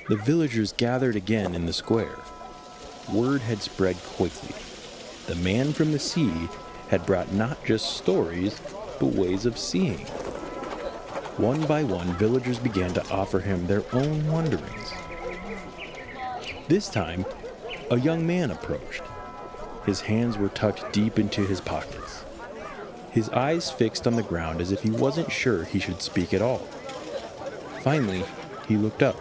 The villagers gathered again in the square. Word had spread quickly. The man from the sea had brought not just stories, but ways of seeing. One by one, villagers began to offer him their own wonderings. This time, a young man approached. His hands were tucked deep into his pockets. His eyes fixed on the ground as if he wasn't sure he should speak at all. Finally, he looked up.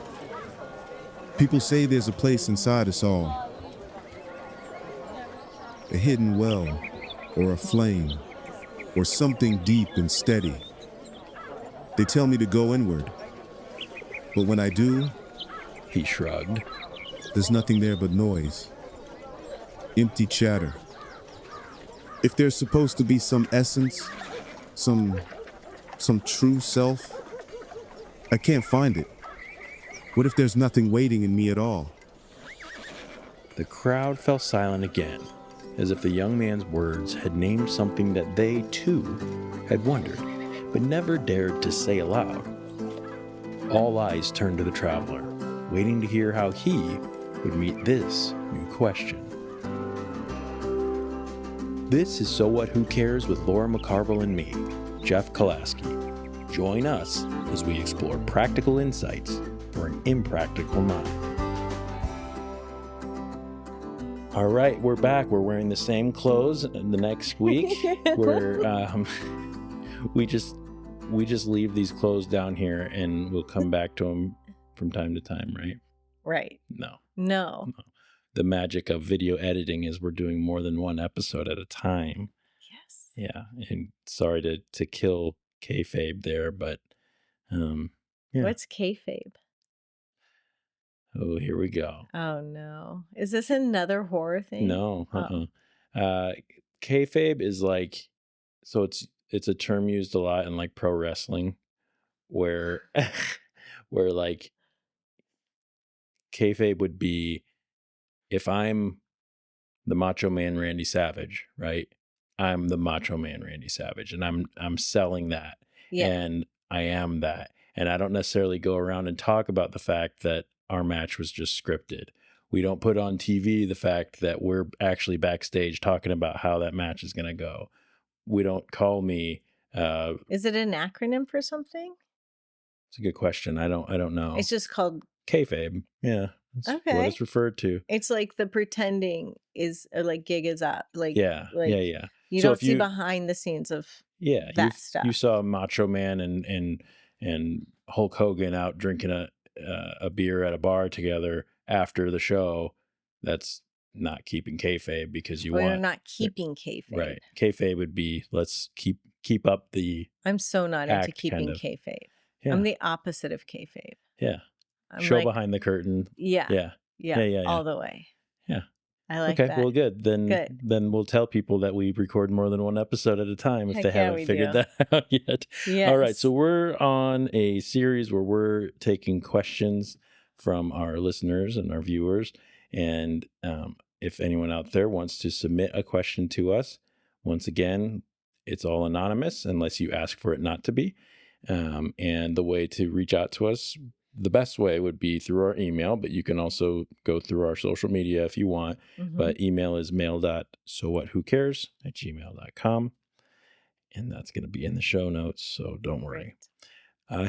People say there's a place inside us all. A hidden well, or a flame, or something deep and steady. They tell me to go inward. But when I do, He shrugged. there's nothing there but noise. Empty chatter. If there's supposed to be some essence, some true self, I can't find it. What if there's nothing waiting in me at all? The crowd fell silent again, as if the young man's words had named something that they, too, had wondered, but never dared to say aloud. All eyes turned to the traveler, waiting to hear how he would meet this new question. This is So What, Who Cares with Laura McCarville and me, Jeff Kolaski. Join us as we explore practical insights for an impractical mind. All right, we're back. We're wearing the same clothes the next week. We just leave these clothes down here and we'll come back to them from time to time, right? Right. No. The magic of video editing is we're doing more than one episode at a time. Yes. Yeah, and sorry to kill kayfabe there, but yeah. What's kayfabe? Oh, here we go. Oh no. Is this another horror thing? No. Kayfabe is like, so it's a term used a lot in like pro wrestling, where where like kayfabe would be, if I'm the Macho Man Randy Savage, right? I'm the Macho Man Randy Savage, and I'm selling that, and I am that, and I don't necessarily go around and talk about the fact that our match was just scripted. We don't put on TV the fact that we're actually backstage talking about how that match is going to go. We don't call me. Is it an acronym for something? It's a good question. I don't know. It's just called kayfabe. Yeah. That's what it's referred to. It's like the pretending is like gig is up. Like yeah. You so don't see behind the scenes of that stuff. You saw Macho Man and Hulk Hogan out drinking a beer at a bar together after the show. That's not keeping kayfabe, because you're not keeping kayfabe. Right. Kayfabe would be, let's keep up the. I'm so not into keeping kayfabe. Yeah. I'm the opposite of kayfabe. Yeah. Show behind the curtain. Yeah. All the way. Yeah. I like that. Okay, well, good. Then we'll tell people that we record more than one episode at a time if they haven't figured that out yet. Yes. All right, so we're on a series where we're taking questions from our listeners and our viewers. And if anyone out there wants to submit a question to us, once again, it's all anonymous unless you ask for it not to be. And the way to reach out to us, the best way would be through our email, but you can also go through our social media if you want. Mm-hmm. But email is mail.sowhatwhocares@gmail.com. And that's going to be in the show notes, so don't worry.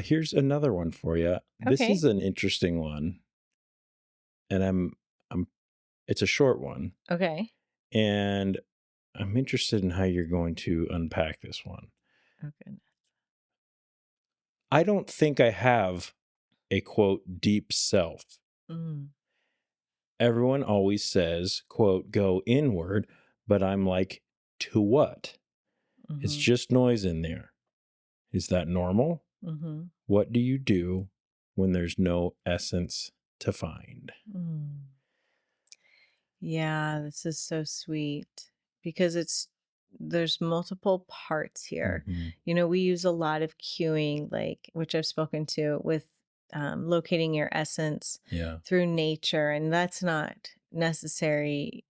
Here's another one for you. Okay. This is an interesting one. And it's a short one. Okay. And I'm interested in how you're going to unpack this one. Okay. I don't think I have a, quote, deep self. Mm. Everyone always says, quote, go inward, but I'm like, to what? Mm-hmm. It's just noise in there. Is that normal? Mm-hmm. What do you do when there's no essence to find? Mm. Yeah, this is so sweet, because there's multiple parts here. Mm-hmm. You know, we use a lot of cueing, like, which I've spoken to, with locating your essence through nature. And that's not necessarily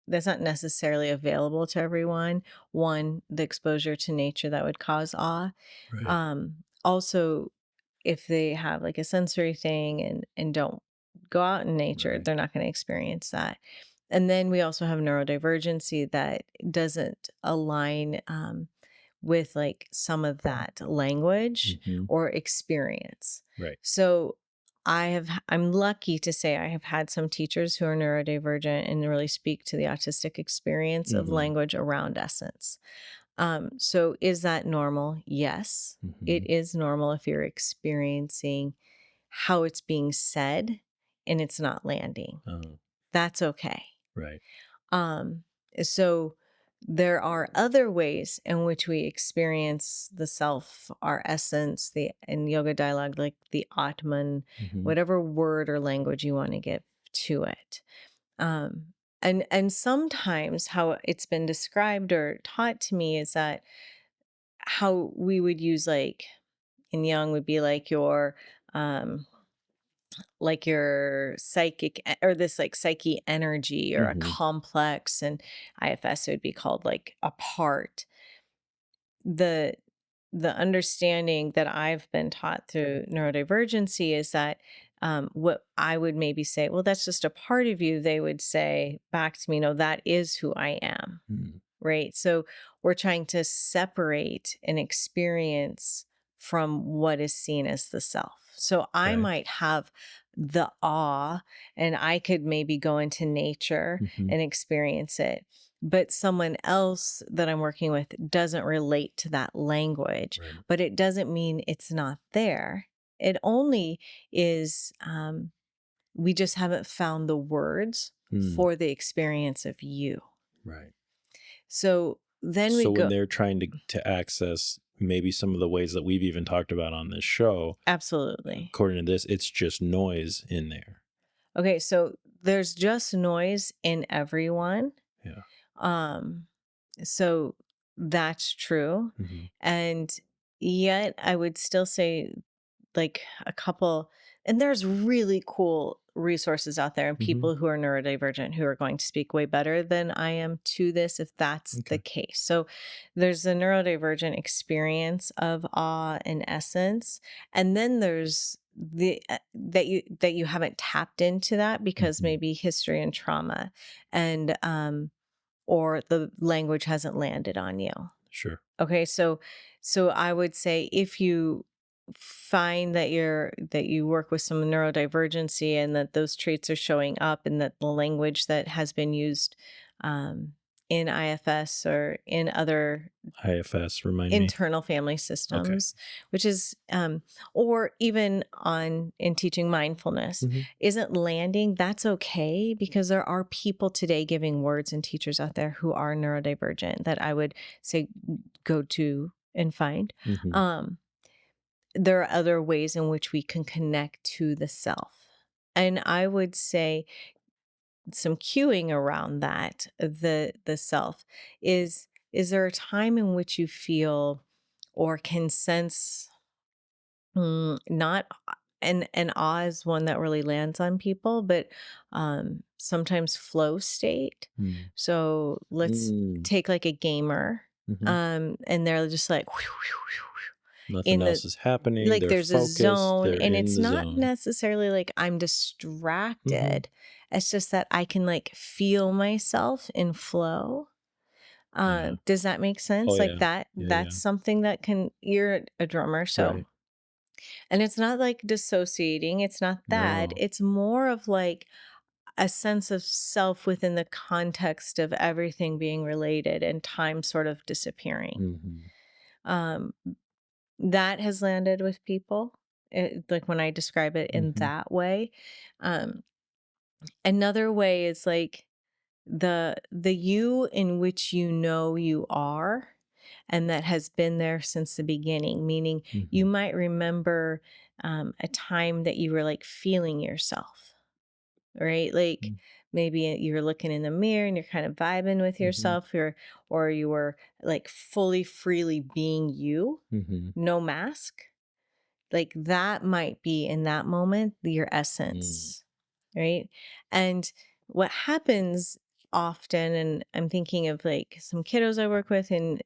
available to everyone. One, the exposure to nature that would cause awe. Right. Also, if they have like a sensory thing and don't go out in nature, Right. they're not going to experience that. And then we also have neurodivergency that doesn't align with like some of that language or experience. Right. So I'm lucky to say I have had some teachers who are neurodivergent and really speak to the autistic experience of language around essence. So is that normal? Yes, it is normal if you're experiencing how it's being said and it's not landing. That's okay. Right. Um, so there are other ways in which we experience the self, our essence, the in yoga dialogue, like the Atman, whatever word or language you want to give to it. And sometimes how it's been described or taught to me is that how we would use like in Jung would be like your psychic or this like psyche energy or a complex, and IFS would be called like a part. The understanding that I've been taught through neurodivergency is that what I would maybe say, well, that's just a part of you. They would say back to me, no, that is who I am. Right. So we're trying to separate an experience from what is seen as the self. So I might have the awe and I could maybe go into nature and experience it. But someone else that I'm working with doesn't relate to that language, but it doesn't mean it's not there. It only is, we just haven't found the words for the experience of you. Right. So then we So go. when they're trying to access maybe some of the ways that we've even talked about on this show, Absolutely. according to this, it's just noise in there. Okay, so there's just noise in everyone. Yeah. So that's true. And yet I would still say like a couple, and there's really cool resources out there and people who are neurodivergent who are going to speak way better than I am to this if that's the case. So there's the neurodivergent experience of awe and essence, and then there's the that you haven't tapped into that because maybe history and trauma and or the language hasn't landed on you. Sure. Okay, so I would say if you find that you work with some neurodivergency and that those traits are showing up and that the language that has been used in IFS or in other IFS, remind me. internal family systems, which is or even in teaching mindfulness isn't landing, that's okay, because there are people today giving words and teachers out there who are neurodivergent that I would say go to and find. There are other ways in which we can connect to the self, and I would say some cueing around that, the self is there a time in which you feel or can sense not and awe is one that really lands on people, but sometimes flow state. So let's take like a gamer, and they're just like nothing else is happening. Like they're there's focused, a zone, they're and in it's the not zone. necessarily like I'm distracted. It's just that I can like feel myself in flow. Does that make sense? Oh, Like yeah. that's something that you're a drummer, so and it's not like dissociating, it's not that. No. It's more of like a sense of self within the context of everything being related and time sort of disappearing. Um, that has landed with people, like when I describe it in that way. Another way is like the you in which you are, and that has been there since the beginning, meaning you might remember a time that you were like feeling yourself, right? Like maybe you're looking in the mirror and you're kind of vibing with yourself, or you were like fully freely being you, no mask. Like that might be in that moment your essence, right? And what happens often, and I'm thinking of like some kiddos I work with and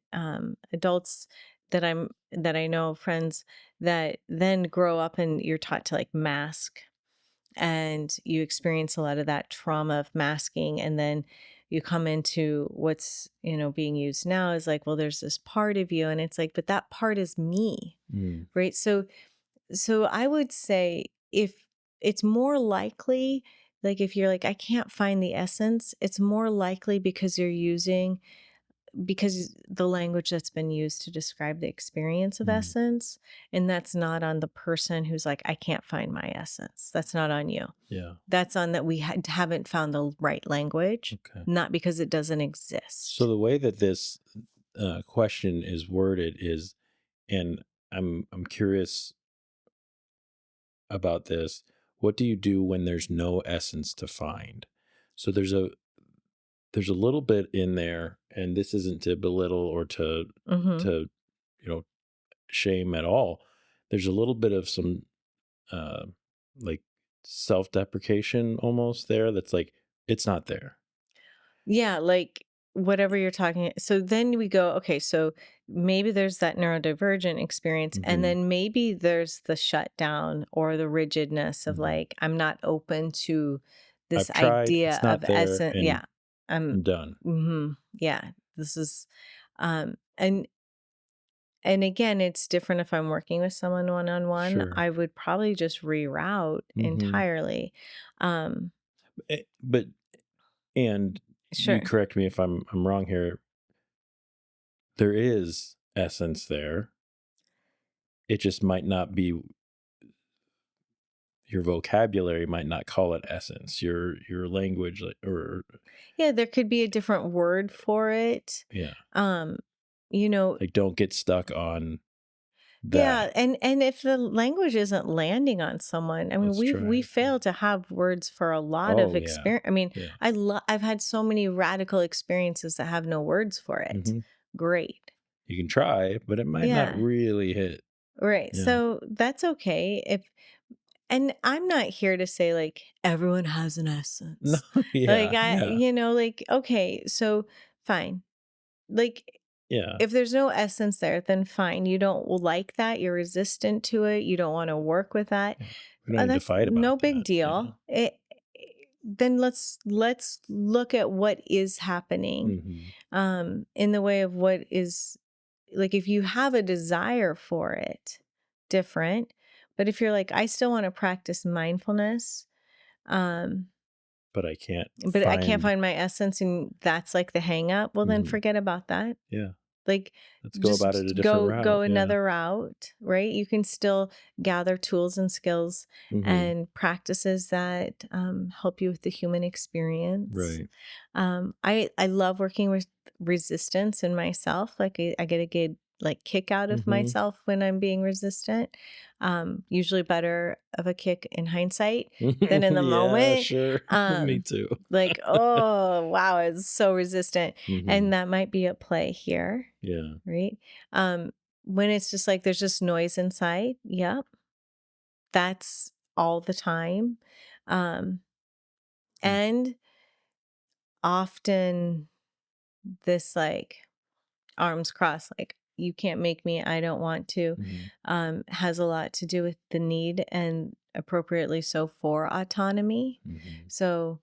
adults that I know, friends that then grow up and you're taught to like mask and you experience a lot of that trauma of masking, and then you come into what's, being used now is like, well, there's this part of you, and it's like, but that part is me, Mm. right? So I would say, if it's more likely, like if you're like, I can't find the essence, it's more likely because the language that's been used to describe the experience of Mm. essence, and that's not on the person who's like, I can't find my essence. That's not on you. Yeah. That's on that we haven't found the right language, Okay. not because it doesn't So exist. the way that this question is worded is, and I'm curious about this. What do you do when there's no essence to find? So there's a little bit in there, and this isn't to belittle or to Hmm. to you know shame at all. There's a little bit of some uh, like self-deprecation almost there. That's like, it's not there. Yeah, like whatever you're talking. So then we go, okay, so maybe there's that neurodivergent experience, and Mm-hmm. then maybe there's the shutdown or the rigidness of Mm-hmm. like, I'm not open to this I've tried. idea It's of not there, essence. and Yeah. I'm I'm done. yeah. This is and again, it's different if I'm working with someone one on one. Sure. I would probably just reroute Mm-hmm. entirely. Um, But and you sure. correct me if I'm wrong here. There is essence there. It just might not be, your vocabulary might not call it essence. Your language, or Yeah, there could be a different word for it. yeah, Um, you know, like, don't get stuck on that. yeah, and if the language isn't landing on someone, I mean, Let's try we it. Yeah. fail to have words for a lot of Oh yeah, experience. I mean, yeah. I've had so many radical experiences that have no words for it. Hmm. Great. You can try, but it might not Yeah. really hit. Right. Yeah. So that's okay. If And I'm not here to say like everyone has an No. essence. Like Yeah. Yeah. like, okay, so fine. Like Yeah. if there's no essence there, then fine. You don't like that. You're resistant to it. You don't want to work with that. Yeah. We don't need to That's fight no about big that. Yeah. deal. Then let's look at what is happening, Hmm. in the way of what is, like, if you have a desire for it, different. But if you're like, I still want to practice mindfulness, um, But I can't but I can't find. find my essence, and that's like the hang up, well, then Hmm. forget about that. Yeah. Like, Let's go about it a just different go route. Yeah. another route, right? You can still gather tools and skills Hmm. and practices that help you with the human experience. Right. I love working with resistance in myself. Like I get a good like kick out of Hmm. myself when I'm being resistant. Usually better of a kick in hindsight than in the Yeah. moment. Sure. Me Um, too. like, oh wow, it's so resistant. Hmm. And that might be at play here, Yeah. right? Um, when it's just like there's just noise inside, yep, that's all the time. Um, and often this like arms crossed, like you can't make me, I don't want to, Hmm. has a lot to do with the need, and appropriately so, for autonomy. Hmm. So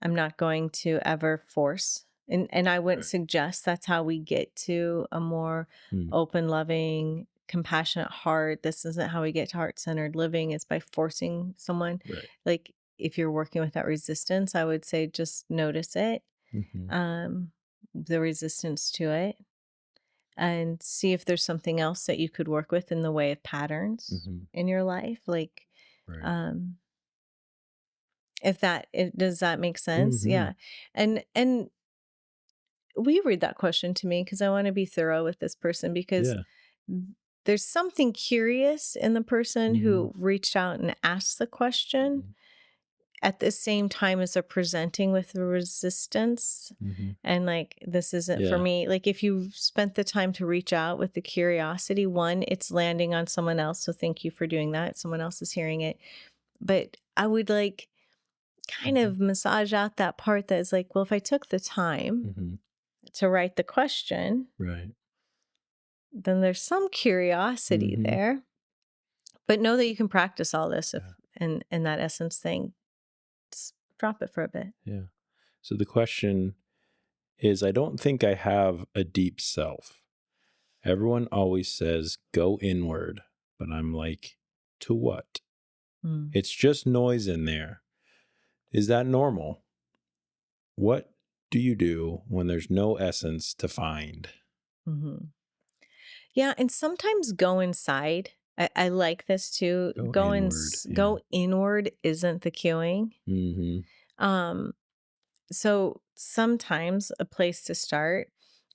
I'm not going to ever force. And I wouldn't Right. suggest that's how we get to a more Mm. open, loving, compassionate heart. This isn't how we get to heart-centered living. It's by forcing someone. Right. Like if you're working with that resistance, I would say just notice it, Hmm. um, the resistance to it, and see if there's something else that you could work with in the way of patterns Hmm. in your life. Like, Right. um, does that make sense? Hmm. Yeah. And we read that question to me because I want to be thorough with this person, because Yeah. there's something curious in the person Hmm. who reached out and asked the question Hmm. at the same time as they're presenting with the resistance. Hmm. And like, this isn't for Yeah. me. Like, if you spent the time to reach out with the curiosity, one, it's landing on someone else. So thank you for doing that. Someone else is hearing it. But I would like kind Hmm. of massage out that part that is like, well, if I took the time Hmm. to write the question, Right. then there's some curiosity Hmm. there. But know that you can practice all this Yeah. and that essence thing, just drop it for a bit. Yeah. So the question is, I don't think I have a deep self. Everyone always says go inward, but I'm like, to what? Mm. It's just noise in there. Is that normal? What do you do when there's no essence to find? Hmm. Yeah, and sometimes go inside. I like this too. Go inward. Yeah. Go inward isn't the cueing. Mm-hmm. Um, so sometimes a place to start,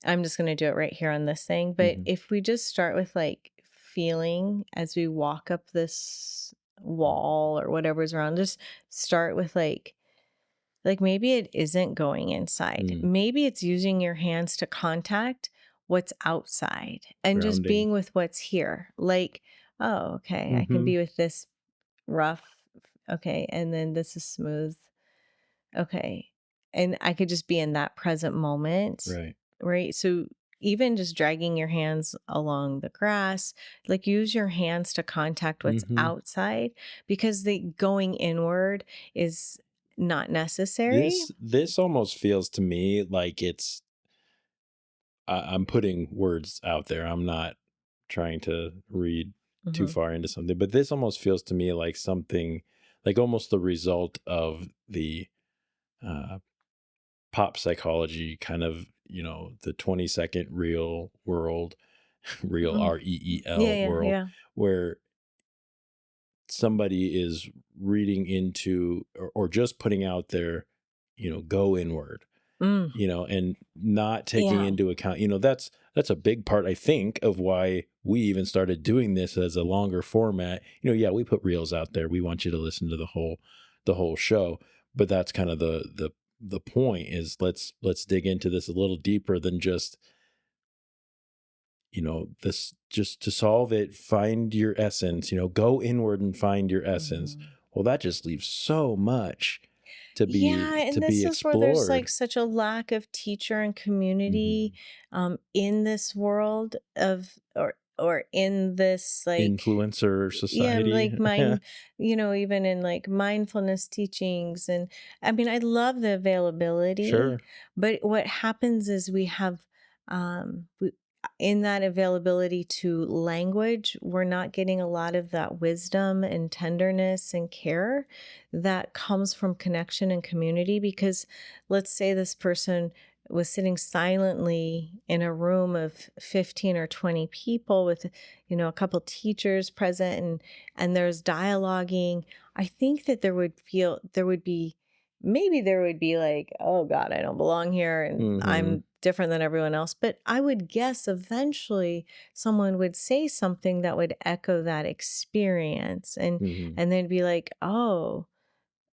I'm just going to do it right here on this thing. But Mm-hmm. if we just start with like feeling as we walk up this wall or whatever's around, just start with like maybe it isn't going inside. Mm. Maybe it's using your hands to contact what's outside and just Grounding. being with what's here. Like, oh, okay, I can Mm-hmm. be with this rough. Okay. And then this is smooth. Okay. And I could just be in that present moment. Right. Right. So even just dragging your hands along the grass, like use your hands to contact what's Mm-hmm. outside because the going inward is not necessary. This almost feels to me like I'm putting words out there. I'm not trying to read too Mhm. far into something, but this almost feels to me like something, like almost the result of the uh, pop psychology kind of, the 20-second real world, real Mm. Yeah, REEL yeah, world, yeah. where somebody is reading into or just putting out there, go inward, Mm. and not taking Yeah. into account, that's a big part, I think, of why we even started doing this as a longer format. Yeah, we put reels out there. We want you to listen to the whole show, but that's kind of the point is let's dig into this a little deeper than just, this, just to solve it, find your essence, go inward and find your essence. Mhm. Well, that just leaves so much to Yeah, be and to this be is where there's like explored. such a lack of teacher and community Hmm. in this world of or in this like Influencer yeah, society. like mind, even in like mindfulness teachings. And I mean, I love the availability, Sure. but what happens is we have, we, in that availability to language, we're not getting a lot of that wisdom and tenderness and care that comes from connection and community. Because let's say this person was sitting silently in a room of 15 or 20 people with a couple teachers present and there's dialoguing. I think that there would be maybe there would be like, oh God, I don't belong here and Hmm. I'm different than everyone else. But I would guess eventually someone would say something that would echo that experience Hmm. and they'd be like, oh,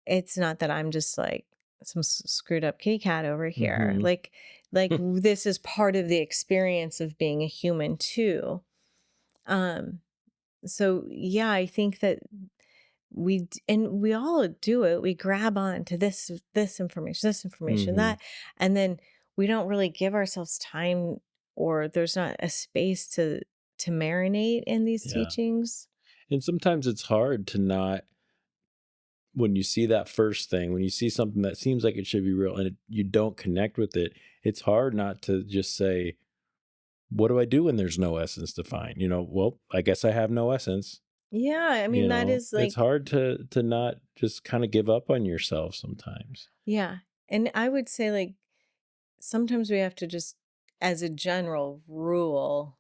it's not that I'm just like some screwed up kitty cat over here. Hmm. Like this is part of the experience of being a human too. Um, so yeah, I think that and we all do it. We grab on to this information, Hmm. that, and then we don't really give ourselves time, or there's not a space to marinate in these Yeah. teachings. And sometimes it's hard to not, when you see that first thing, when you see something that seems like it should be real and you don't connect with it, it's hard not to just say, what do I do when there's no essence to find? Well, I guess I have no essence. Yeah, I mean that is It's like hard to not just kind of give up on yourself sometimes. yeah, and I would say like sometimes we have to just, as a general rule,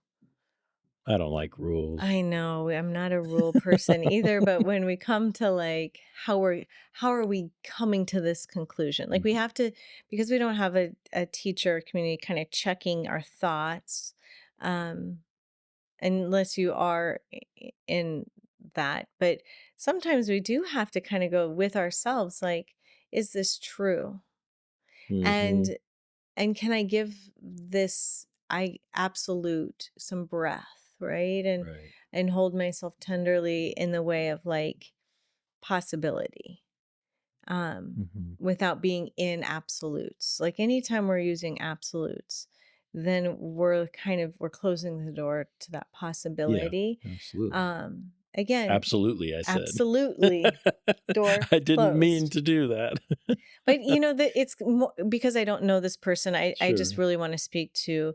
I don't like rules. I know I'm not a rule person either, but when we come to like how are we coming to this conclusion? Like we Mhm. have to, because we don't have a teacher community kind of checking our thoughts, um, unless you are in that. But sometimes we do have to kind of go with ourselves, like, is this true? Mhm. And can I give this I absolute some breath, right? Right. And hold myself tenderly in the way of like possibility. Mhm. Without being in absolutes. Like anytime we're using absolutes, then we're closing the door to that Yeah, possibility. absolutely. Um Again, Absolutely, I said. absolutely. Door I didn't mean closed. to do that. But it's because I don't know this person. I just Sure. really want to speak to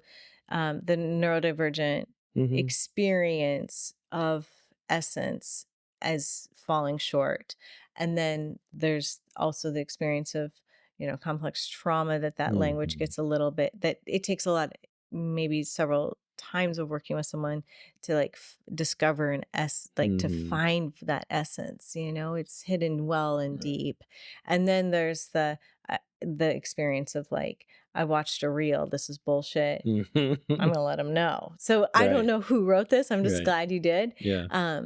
the neurodivergent Hmm. experience of essence as falling short, and then there's also the experience of complex trauma that language Hmm. gets a little bit, that it takes a lot, maybe several times of working with someone to like discover like to Hmm. find that essence. It's hidden well and deep. And then there's the experience of like, I watched a reel, this is bullshit, I'm gonna let them know. So I don't Right. know who wrote this, I'm just Right. glad you did. Yeah.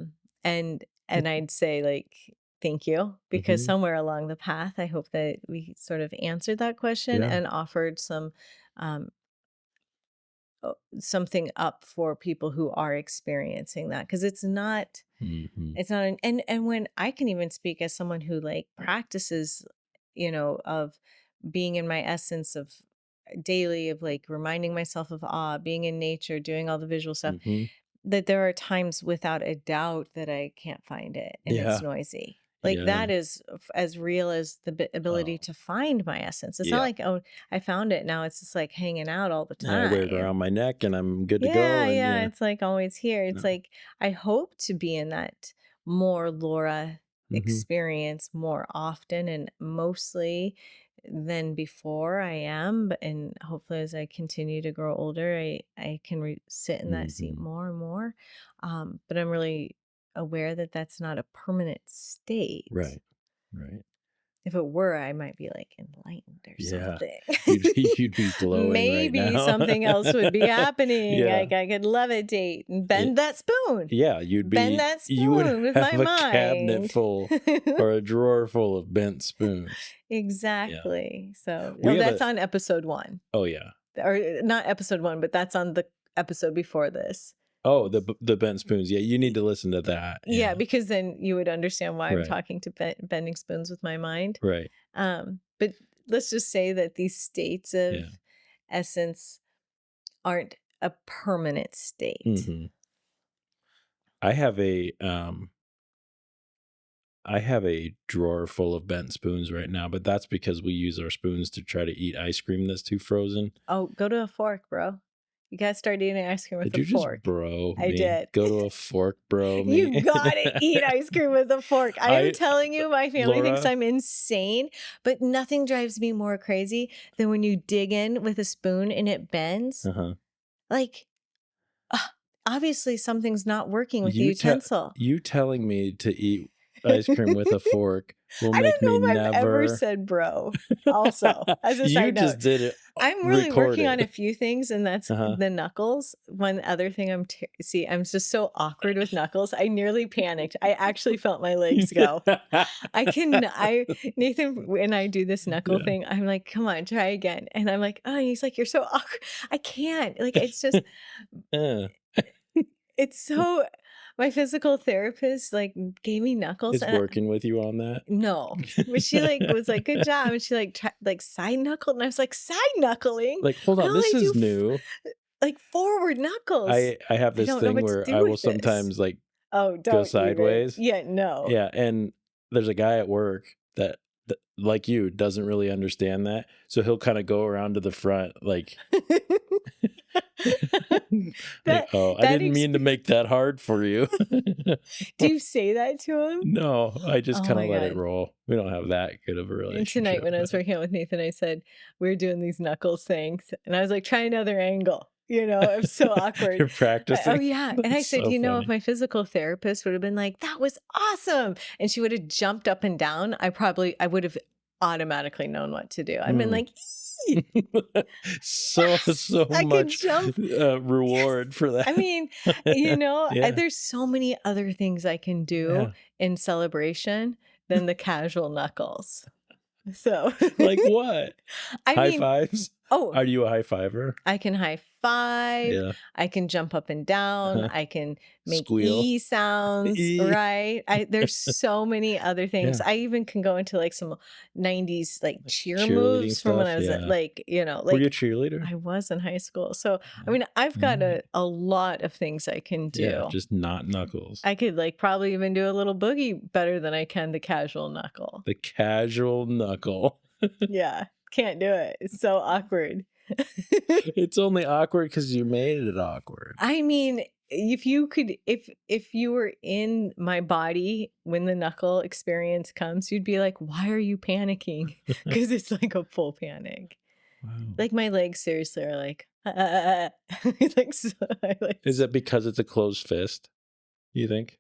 And I'd say, like, thank you, because Hmm. somewhere along the path I hope that we sort of answered that question Yeah. and offered um something up for people who are experiencing that, because Hmm. and when I can even speak as someone who like practices, of being in my essence of daily, of like reminding myself of awe, being in nature, doing all the visual stuff, Hmm. that there are times without a doubt that I can't find it and it's Yeah. noisy. Like Yeah. that is as real as the ability Oh, to find my essence. It's not yeah. like, oh, I found it. Now it's just like hanging out all the And I wear it time. around my neck and I'm good to go. Yeah, And yeah. yeah. It's like always here. It's No. like I hope to be in that more Laura Hmm. experience more often and mostly than before I am. And hopefully as I continue to grow older, I can sit in that seat Hmm. more and more. But I'm really aware that that's not a permanent state. Right. Right. If it were, I might be like enlightened or Yeah. something. You'd be glowing right Maybe now. something else would be happening. Yeah. Like I could levitate and It, bend that spoon. yeah, Bend that you would spoon with have my a cabinet mind. full or a drawer full of bent spoons. Yeah. Exactly. So, We no, have that's a on episode 1. Oh yeah. Or not episode 1, but that's on the episode before this. Oh, the bent spoons. Yeah, you need to listen to that. Yeah, Yeah. because then you would understand why I'm Right. talking to bending spoons with my mind. Right. But let's just say that these states of Yeah. essence aren't a permanent state. Hmm. I have a drawer full of bent spoons right now, but that's because we use our spoons to try to eat ice cream that's too frozen. Oh, go to a fork, bro. You gotta start eating ice cream with Did a you just fork. bro I me? did. Go to a fork, bro me. You gotta eat ice cream with a fork. I am telling you, my family thinks Laura, I'm insane, but nothing drives me more crazy than when you dig in with a spoon and it bends. uh-huh. Like, obviously something's not working with the utensil. You telling me to eat ice cream with a fork will I make don't me know if I've ever never. said bro. Also, as a You side note, just did it I'm really working on a recorded. few things, and that's Uh-huh. the knuckles. One other thing see, I'm just so awkward with knuckles. I nearly panicked. I actually felt my legs go. Nathan, when I do this knuckle Yeah. thing, I'm like, come on, try again. And I'm like, oh, he's like, you're so awkward. I can't. Like, it's just, Uh, it's so, my physical therapist like gave me knuckles it's and working with you on that. no, but she like was like, good job. And she like like side knuckled. And I was like, side knuckling? Like, hold I on, this only is do new. like forward knuckles. I have I this don't know thing what to where do I will with this. sometimes like Oh, go don't even. sideways. Yeah, no. Yeah, and there's a guy at work that like you doesn't really understand that, so he'll kind of go around to the front like like, oh, I didn't mean to make that hard for you. Do you say that to him? No, I just Oh kind of my let it God. roll. We don't have that good of a And relationship. tonight when I was but- working out with Nathan, I said, we're doing these knuckles things. And I was like, try another angle. I'm so awkward. You're practicing. Oh, yeah. And I That's said, so if funny. my physical therapist would have been like, that was awesome, and she would have jumped up and down, I would have automatically known what to do. I've been like, so yes, I could much jump. reward for that. I mean, Yeah. there's so many other things I can do in celebration than the casual knuckles. So, Like what? I High mean, fives? Oh, Are you a high fiver? I can high five. Yeah. I can jump up and down. Uh-huh. I can make Squeal. E sounds, E. right? There's so many other things. Yeah. I even can go into like some 90s like cheer Cheerleading moves from when I stuff, was at yeah. like, Were you a like cheerleader? I was in high school. So, I mean, I've got Alright. a lot of things I can do. Yeah, just not knuckles. I could like probably even do a little boogie better than I can the casual knuckle. The casual knuckle. Yeah, can't do it. It's so awkward. It's only awkward because you made it awkward. I mean, if you could, if you were in my body when the knuckle experience comes, you'd be like, "Why are you panicking?" Because it's like a full panic. Wow. Like my legs seriously are like, like, so Is it because it's a closed fist? You think?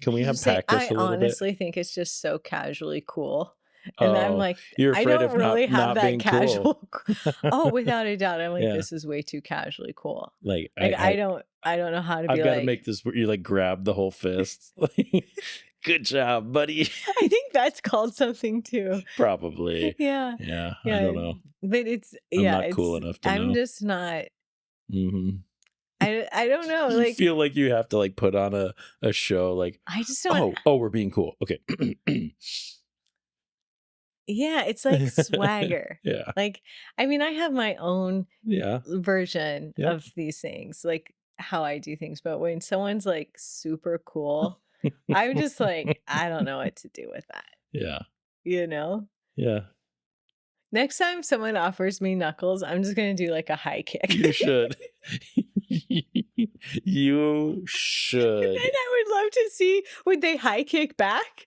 Can we unpack this I a little honestly think it's just so casually cool. bit? And I'm Oh, like, you're I afraid don't of really have not that being casual. cool. Oh, without a doubt. I'm like, Yeah. this is way too casually cool. Like Like I don't know how to be I've got to like, make this where you like grab the whole fist. Good job, buddy. I think that's called something too. Probably. Yeah. Yeah. Yeah. I don't know. But it's I'm yeah, not cool enough to I'm know. just not Mm-hmm. I don't know. You Like feel like you have to like put on a show like, I just don't we're being cool. Okay. yeah, it's like swagger. Yeah. Like, I mean, I have my own Yeah. version Yeah. of these things, like how I do things. But when someone's like super cool, I'm just like, I don't know what to do with that. Yeah. You know? Yeah. Next time someone offers me knuckles, I'm just going to do like a high kick. You should. You should. And I would love to see, would they high kick back?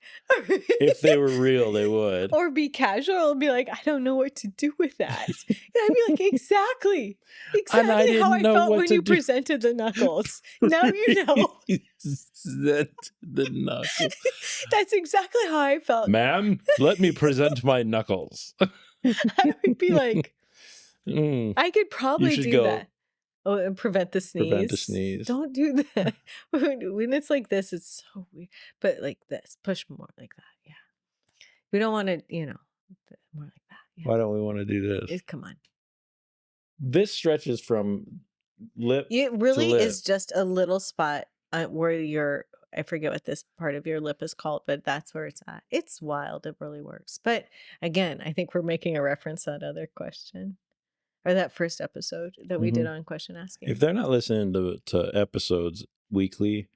If they were real, they would. Or be casual and be like, I don't know what to do with that. And I'd be like, exactly And I how I didn't know felt what when to you do. presented the knuckles. Now you know. That the knuckles. That's exactly how I felt. Ma'am, let me present my knuckles. I would be like, Mm, I could probably should do go. that. Oh, and prevent the sneeze. Prevent the sneeze. Don't do that. When it's like this, it's so weird. But like this, push more like that. Yeah. We don't want to, more like that. Yeah. Why don't we want to do this? Come on. This stretches from lip. It really lip. is just a little spot where I forget what this part of your lip is called, but that's where it's at. It's wild. It really works. But again, I think we're making a reference to that other question or that first episode that we did on question asking. If they're not listening to episodes weekly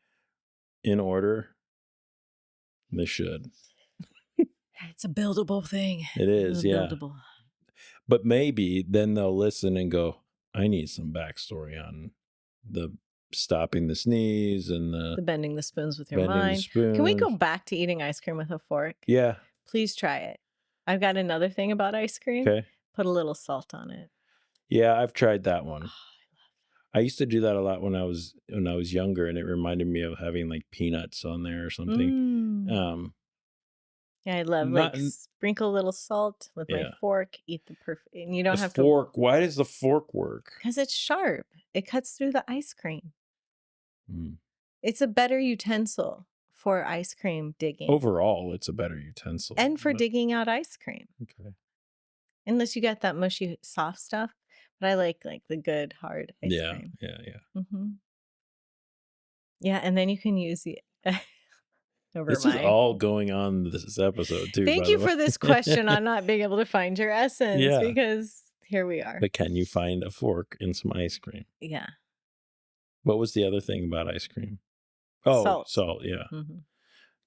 in order, they should. It's a buildable thing. It is, It's yeah. buildable. But maybe then they'll listen and go, I need some backstory on the stopping the sneeze and The bending the spoons with your bending the mind. Can we go spoons. back to eating ice cream with a fork? Yeah. Please try it. I've got another thing about ice cream. Okay. Put a little salt on it. Yeah, I've tried that one. Oh, I used to do that a lot when I was younger, and it reminded me of having like peanuts on there or something. Yeah, I love Not- like sprinkle a little salt with my Yeah. fork. Eat the perfect, and you don't The have fork. Why does the fork work? because it's sharp. It cuts through the ice cream. Mm. It's a better utensil for ice cream digging Overall, it's a better utensil. and for but- digging out ice cream. Okay. Unless you get that mushy soft stuff, but I like the good hard ice cream. Yeah. Mm-hmm. Yeah, and then you can use the. Never This mind. is all going on this episode too. Thank by you the way. for this question on not being able to find your essence Yeah. because here we are. But can you find a fork in some ice cream? Yeah. What was the other thing about ice cream? Oh, salt. Yeah. Mm-hmm.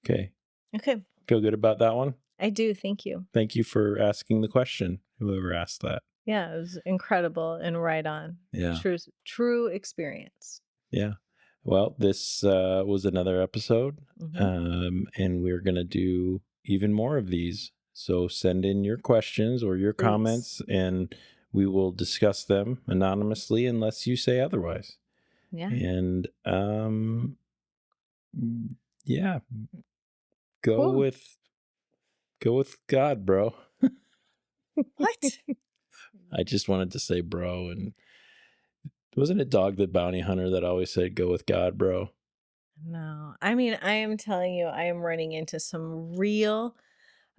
Okay. Okay. Feel good about that one? I do. Thank you. Thank you for asking the question. Whoever asked that. Yeah, it was incredible and right on. Yeah. True experience. Yeah. Well, this was another episode, Mhm. and we're going to do even more of these. So send in your questions or your Please. comments, and we will discuss them anonymously unless you say otherwise. Yeah. And yeah, go Cool. with God, bro. What? I just wanted to say bro, and wasn't it Dog the Bounty Hunter that always said go with God, bro? No. I mean, I am telling you, I am running into some real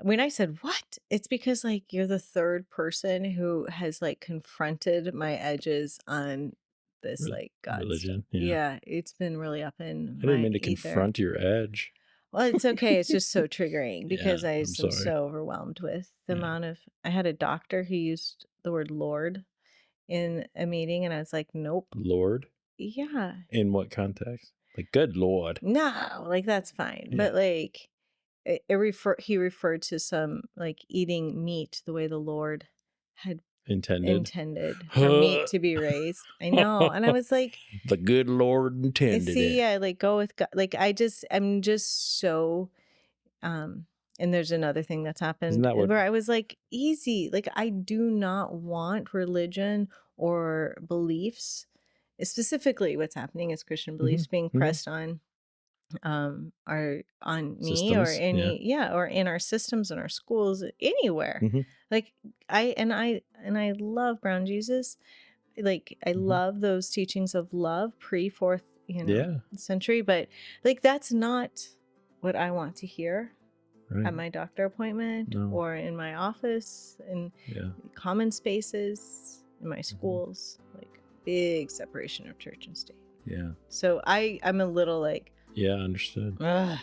when I said, "What?" It's because, like, you're the third person who has, like, confronted my edges on this, like, God stuff. Religion, yeah. Yeah, it's been really up in I didn't my mean to ether. confront your edge. Well, it's okay. It's just so triggering Yeah, because I I'm just am sorry. so overwhelmed with the Yeah. amount of I had a doctor who used the word Lord in a meeting, and I was like, "Nope." Lord? Yeah. In what context? Like, good Lord. No, like, that's fine. Yeah. But, like, he referred to some, like, eating meat the way the Lord had Intended. intended for meat to be raised. I know, and I was like, The good Lord intended see, it. yeah, like, go with God. Like, I'm just so, um and there's another thing that's Isn't happened that what? where I was like, easy. Like, I do not want religion or beliefs, specifically what's happening is Christian Mhm, beliefs being mhm. pressed are on me or Systems, yeah. any, yeah, or in our systems, in our schools, anywhere. Mhm, Like, I love brown Jesus. Like, I mhm. love those teachings of love pre fourth, Yeah, century, but, like, that's not what I want to hear right. at my doctor appointment No, or in my office, in yeah. common spaces, in my Mhm. schools. Like, big separation of church and state. Yeah. So I'm a little like, Yeah, understood. ugh.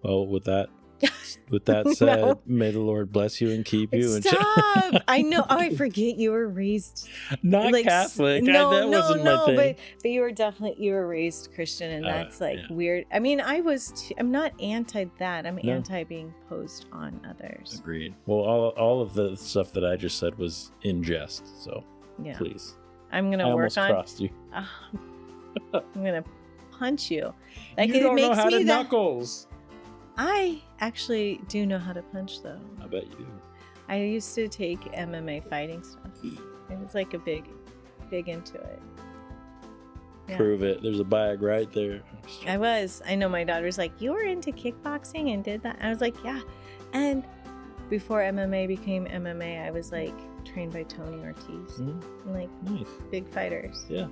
Well, with that said, No, may the Lord bless you and keep you and stop. I know. Oh, I forget you were raised not like Catholic. no, That no, wasn't my no, thing. but you were raised Christian, and that's like Yeah. weird. I mean, I was too, I'm not anti that. I'm No. anti being posed on others. Agreed. Well, all of the stuff that I just said was in jest, so Yeah. please. I'm gonna I work almost on. crossed you. I'm gonna punch you. Like, You it don't know makes how to me that. knuckles. I actually do know how to punch, though. I bet you do. I used to take MMA fighting stuff. I was like a big into it. Yeah. Prove it. There's a bag right there. I was. I know my daughter's like, you were into kickboxing and did that. I was like, yeah. And before MMA became MMA, I was like trained by Tony Ortiz. Mhm. And, like, Nice. big fighters. Yeah.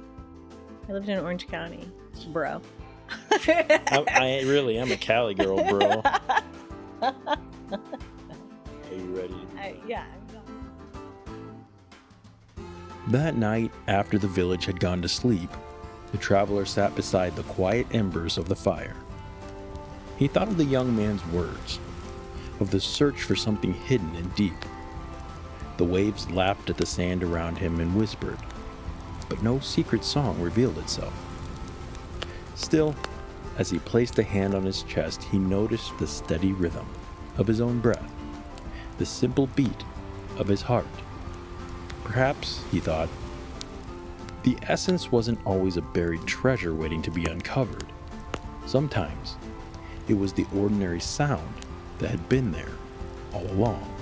I lived in Orange County, bro. I really am a Cali girl, bro. Are you ready? Yeah. That night, after the village had gone to sleep, the traveler sat beside the quiet embers of the fire. He thought of the young man's words, of the search for something hidden and deep. The waves lapped at the sand around him and whispered, but no secret song revealed itself. Still, as he placed a hand on his chest, he noticed the steady rhythm of his own breath, the simple beat of his heart. Perhaps, he thought, the essence wasn't always a buried treasure waiting to be uncovered. Sometimes, it was the ordinary sound that had been there all along.